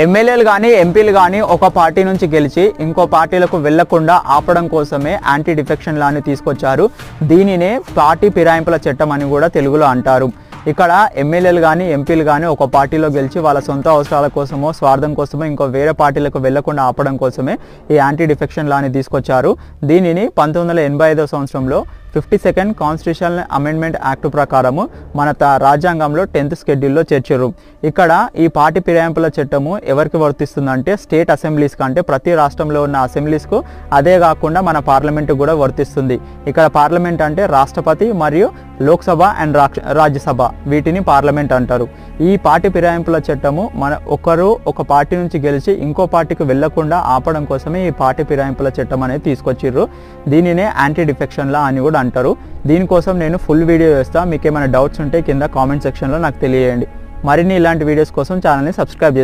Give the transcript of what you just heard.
ఎమ్మెల్యేలు కానీ ఎంపీలు కానీ ఒక పార్టీ నుంచి గెలిచి ఇంకో పార్టీలకు వెళ్లకుండా ఆపడం కోసమే యాంటీ డిఫెక్షన్ లాని తీసుకొచ్చారు. దీనినే పార్టీ ఫిరాయింపుల చట్టం అని కూడా తెలుగులో అంటారు. ఇక్కడ ఎమ్మెల్యేలు కానీ ఎంపీలు కానీ ఒక పార్టీలో గెలిచి వాళ్ళ సొంత అవసరాల కోసమో స్వార్థం కోసమో ఇంకో వేరే పార్టీలకు వెళ్లకుండా ఆపడం కోసమే ఈ యాంటీ డిఫెక్షన్ లాని తీసుకొచ్చారు. దీనిని 1985 సంవత్సరంలో 52nd కాన్స్టిట్యూషనల్ అమెండ్మెంట్ యాక్ట్ ప్రకారము మన రాజ్యాంగంలో 10th షెడ్యూల్లో చేర్చారు. ఇక్కడ ఈ పార్టీ ఫిరాయింపుల చట్టము ఎవరికి వర్తిస్తుందంటే స్టేట్ అసెంబ్లీస్ కంటే ప్రతి రాష్ట్రంలో ఉన్న అసెంబ్లీస్కు, అదే కాకుండా మన పార్లమెంటు కూడా వర్తిస్తుంది. ఇక్కడ పార్లమెంట్ అంటే రాష్ట్రపతి మరియు లోక్సభ అండ్ రాజ్యసభ, వీటిని పార్లమెంట్ అంటారు. ఈ పార్టీ ఫిరాయింపుల చట్టము ఒకరు ఒక పార్టీ నుంచి గెలిచి ఇంకో పార్టీకి వెళ్లకుండా ఆపడం కోసమే ఈ పార్టీ ఫిరాయింపుల చట్టం అనేది తీసుకొచ్చిర్రు. దీనినే యాంటీ డిఫెక్షన్ లా అని కూడా అంటారు. దీనికోసం నేను ఫుల్ వీడియో చేస్తాను. మీకు ఏమైనా డౌట్స్ ఉంటే కింద కామెంట్ సెక్షన్లో నాకు తెలియజేయండి. మరిన్ని ఇలాంటి వీడియోస్ కోసం ఛానల్ని సబ్స్క్రైబ్ చేయండి.